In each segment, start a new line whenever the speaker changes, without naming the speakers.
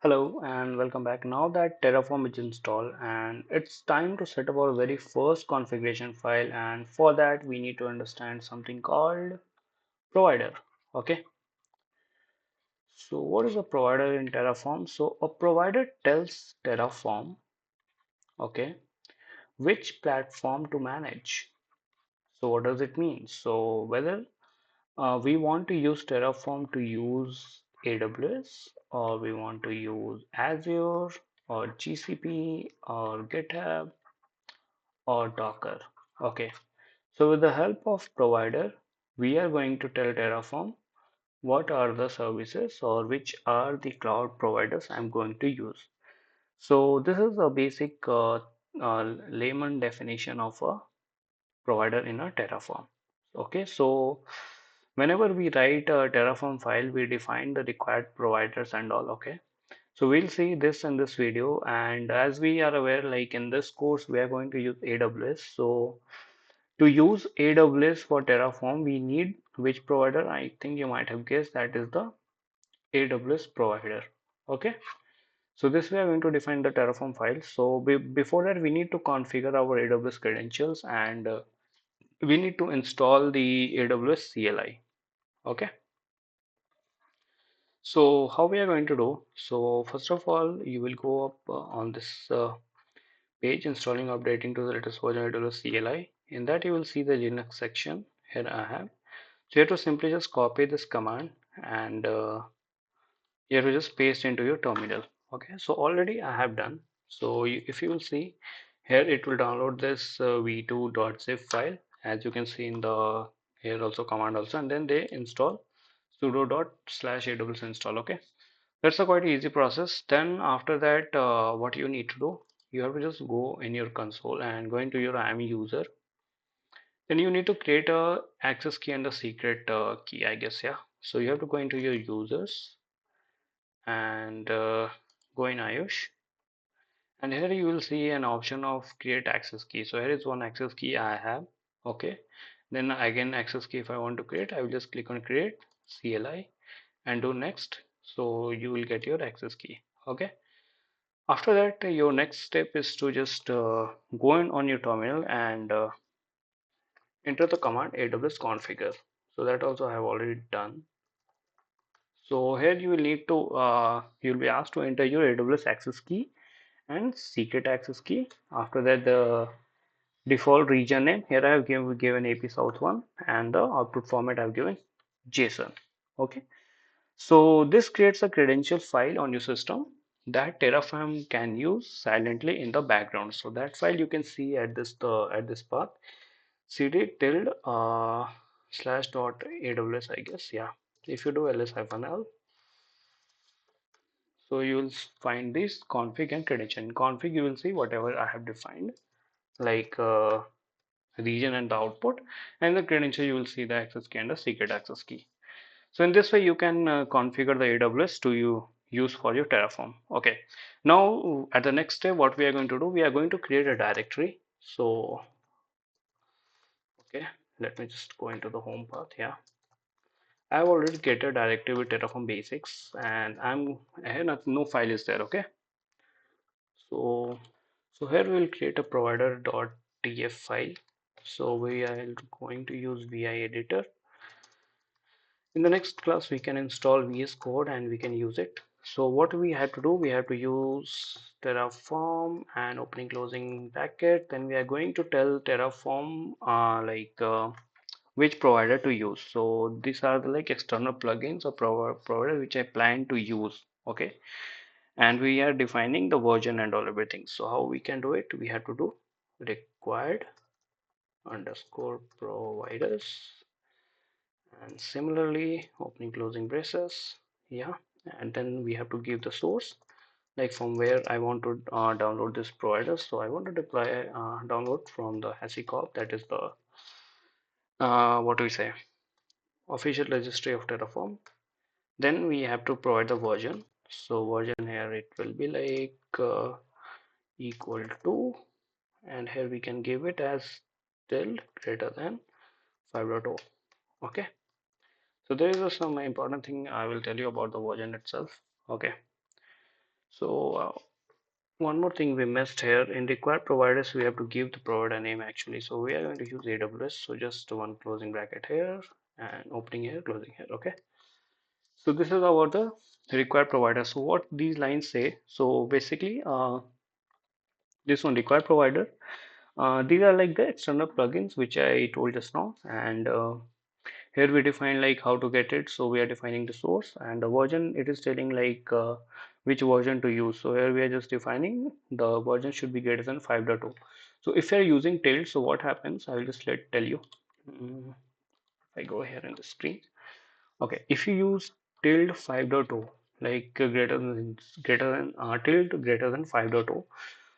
Hello and welcome back. Now that Terraform is installed and it's time to set up our very first configuration file, and for that we need to understand something called provider. Okay, so what is a provider in Terraform? So a provider tells Terraform, okay, which platform to manage. So what does it mean? So whether we want to use Terraform to use AWS, or we want to use Azure or GCP or GitHub or Docker. Okay, so with the help of provider, we are going to tell Terraform what are the services or which are the cloud providers I'm going to use. So this is a basic layman definition of a provider in a Terraform. Okay, so whenever we write a Terraform file, we define the required providers and all. Okay, so we'll see this in this video, and as we are aware, like in this course, we are going to use AWS. So to use AWS for Terraform, we need which provider? I think you might have guessed that is the AWS provider. Okay, so this way I'm going to define the Terraform file. So before that, we need to configure our AWS credentials, and we need to install the AWS CLI. Okay, so how we are going to do? So first of all, you will go up on this page, installing updating to the latest version of AWS CLI. In that, you will see the Linux section. Here I have. So you have to simply just copy this command, and you have to just paste into your terminal. Okay, so already I have done. So if you will see here, it will download this v2.zip file, as you can see in the here also command also, and then they install sudo/aws install. Okay, that's a quite easy process. Then after that, what you need to do, you have to just go in your console and go into your IAM user. Then you need to create a access key and a secret key, I guess. Yeah, so you have to go into your users and go in IOSH, and here you will see an option of create access key. So here is one access key I have. Okay, then again access key, if I want to create, I will just click on create CLI and do next. So you will get your access key. Okay, after that, your next step is to just go in on your terminal and enter the command AWS configure. So that also I have already done. So here you will need to you'll be asked to enter your AWS access key and secret access key. After that, the default region name, here I have given AP South 1, and the output format I have given JSON. Okay, so this creates a credential file on your system that Terraform can use silently in the background. So that file you can see at this path cd tilde slash dot aws, I guess. Yeah, if you do ls-l, so you will find this config and credential. In config, you will see whatever I have defined, like region and the output, and the credential you will see the access key and the secret access key. So in this way you can configure the AWS to you use for your Terraform. Okay, now at the next step, what we are going to do, we are going to create a directory. So okay, let me just go into the home path. Yeah, I've already created a directory with Terraform basics, and I'm here no file is there. Okay, so here we will create a provider.tf file. So we are going to use vi editor. In the next class, we can install VS Code and we can use it. So what we have to do, we have to use Terraform and opening closing bracket. Then we are going to tell Terraform which provider to use. So these are the like external plugins or provider which I plan to use. Okay, and we are defining the version and all everything. So how we can do it? We have to do required underscore providers, and similarly opening closing braces. Yeah, and then we have to give the source, like from where I want to download this provider. So I want to deploy download from the HashiCorp, that is the what do we say, official registry of Terraform. Then we have to provide the version. So version here, it will be like equal to, and here we can give it as tilde greater than 5.0. Okay, so there is some important thing I will tell you about the version itself. Okay, So one more thing we missed here in required providers, we have to give the provider name actually. So we are going to use AWS. So just one closing bracket here and opening here, closing here. Okay. So this is about the required provider. So what these lines say, so basically this one required provider, these are like the external plugins which I told just now, and here we define like how to get it. So we are defining the source, and the version, it is telling like which version to use. So here we are just defining the version should be greater than 5.0. So if you're using tilde, so what happens, I will just tell you. If I go here in the screen. Okay, if you use tilde 5.0, like greater than tilde greater than 5.0.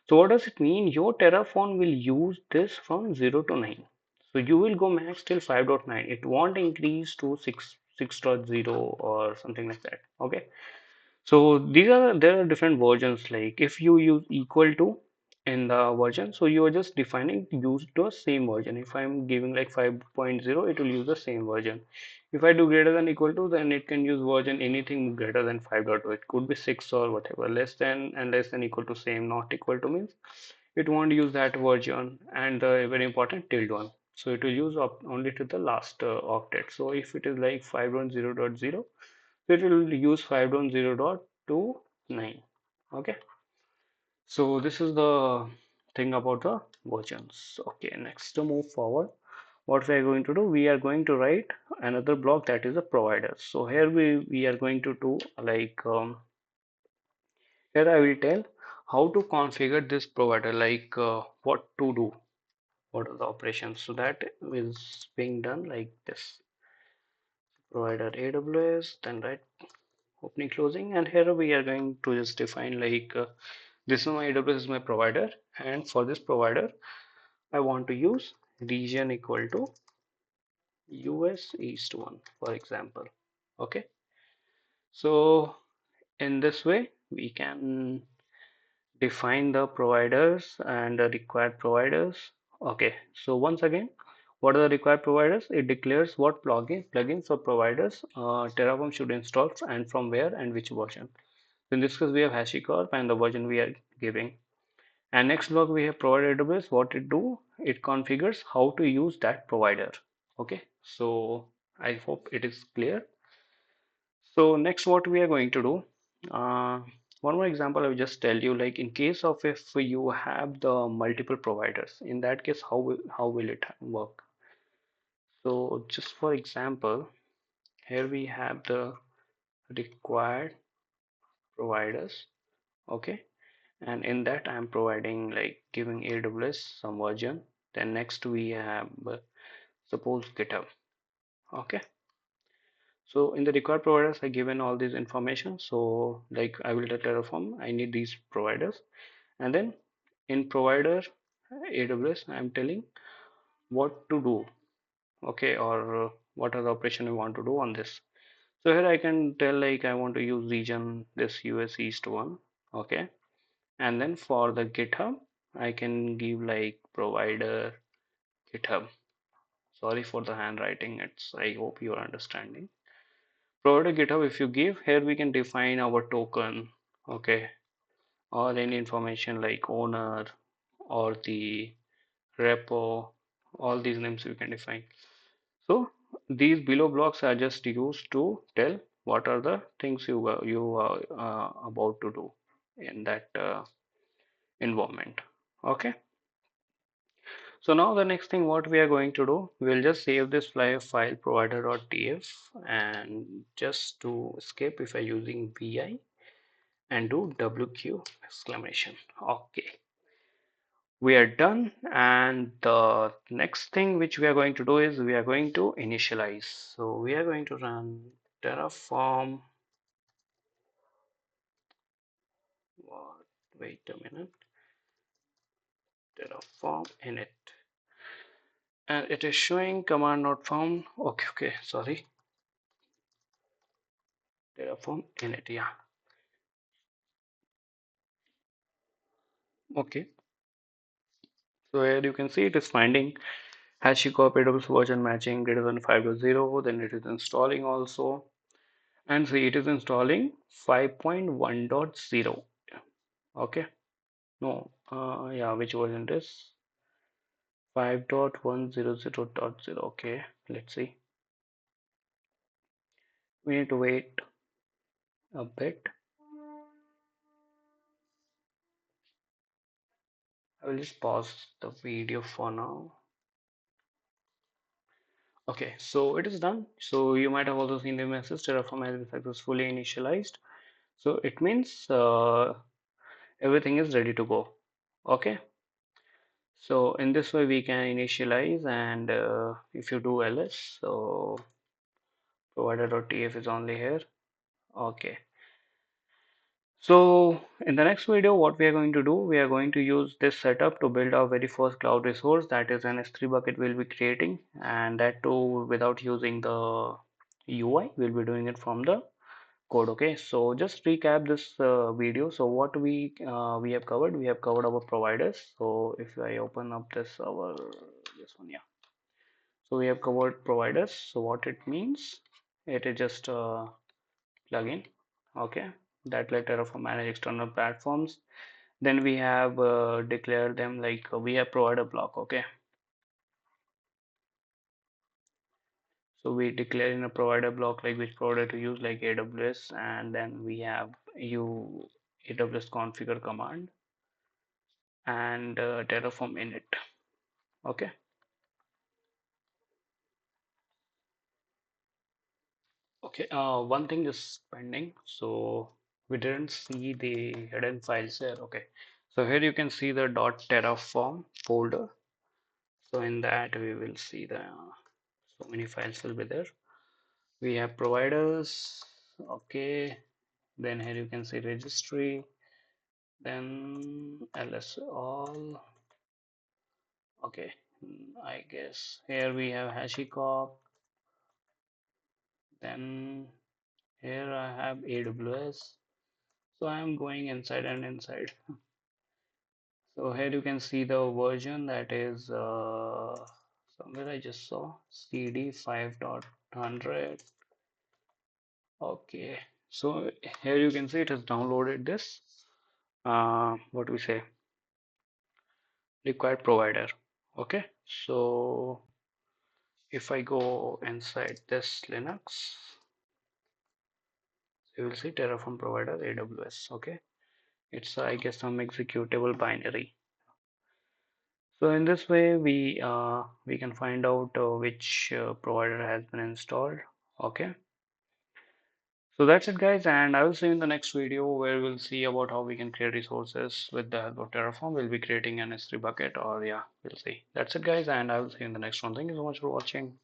So what does it mean? Your Terraform will use this from 0 to 9. So you will go max till 5.9. It won't increase to 6.0 or something like that. Okay. So there are different versions. Like if you use equal to in the version, so you are just defining use the same version. If I'm giving like 5.0, it will use the same version. If I do greater than equal to, then it can use version anything greater than 5.0. It could be 6 or whatever. Less than and less than equal to same. Not equal to means it won't use that version. And the very important tilde one. So it will use up only to the last octet. So if it is like 5.0.0, it will use 5.0.29. Okay, so this is the thing about the versions. Okay, next to move forward, what we are going to do, we are going to write another block, that is a provider. So here we are going to do like here I will tell how to configure this provider, like what to do, what are the operations. So that is being done like this: provider AWS, then write opening closing, and here we are going to just define like this is my AWS is my provider, and for this provider I want to use region equal to US East 1, for example. Okay, so in this way we can define the providers and the required providers. Okay, so once again, what are the required providers? It declares what plugins or providers Terraform should install and from where and which version. In this case, we have HashiCorp and the version we are giving. And next block we have provider AWS. What it do? It configures how to use that provider. Okay, so I hope it is clear. So next, what we are going to do? Uh, One more example I will just tell you. Like in case of if you have the multiple providers, in that case, how will it work? So just for example, here we have the required providers. Okay, and in that I'm providing like giving AWS some version. Then next we have suppose GitHub. Okay, so in the required providers I given all this information. So like I will tell Terraform I need these providers, and then in provider AWS I'm telling what to do. Okay, or what are the operation we want to do on this. So here I can tell like I want to use region this US East one. Okay, and then for the GitHub I can give like provider GitHub. Sorry for the handwriting, it's I hope you are understanding. Provider GitHub, if you give here we can define our token. Okay, or any information like owner or the repo, all these names we can define. So these below blocks are just used to tell what are the things you are about to do in that environment. Okay, so now the next thing what we are going to do, we'll just save this file provider.tf, and just to escape if I using vi and do wq exclamation. Okay, we are done, and the next thing which we are going to do is we are going to initialize. So we are going to run terraform, what, wait a minute, terraform init, and it is showing command not found. Okay, sorry, terraform init, yeah. Okay, so here you can see it is finding HashiCorp AWS version matching greater than 5.0, then it is installing also, and see it is installing 5.1.0. Okay, no, yeah, which version it is? 5.100.0. Okay, let's see. We need to wait a bit. I will just pause the video for now. Okay, so it is done. So you might have also seen the message Terraform has been successfully initialized. So it means everything is ready to go. Okay, so in this way we can initialize, and if you do ls, so provider.tf is only here. Okay, so in the next video what we are going to do, we are going to use this setup to build our very first cloud resource, that is an S3 bucket we'll be creating, and that too without using the UI. We'll be doing it from the code. Okay, so just recap this video. So what we have covered, we have covered our providers. So if I open up this one, yeah, so we have covered providers. So what it means, it is just a plugin, okay, that let Terraform manage external platforms. Then we have declared them, like we have provider block. Okay, so we declare in a provider block like which provider to use, like AWS, and then we have you AWS configure command and Terraform init. Okay, okay. One thing is pending, so we didn't see the hidden files here. Okay, so here you can see the .terraform folder. So in that we will see the so many files will be there. We have providers. Okay, then here you can see registry, then ls all. Okay, I guess here we have HashiCorp. Then here I have AWS. So I am going inside and inside. So here you can see the version, that is somewhere I just saw CD 5.100. Okay, so here you can see it has downloaded this what we say, required provider. Okay, so if I go inside this Linux, you will see Terraform provider AWS. Okay, it's I guess some executable binary. So in this way we can find out which provider has been installed. Okay, so that's it guys, and I will see you in the next video where we'll see about how we can create resources with the help of Terraform. We'll be creating an S3 bucket, or yeah, we'll see. That's it guys, and I will see you in the next one. Thank you so much for watching.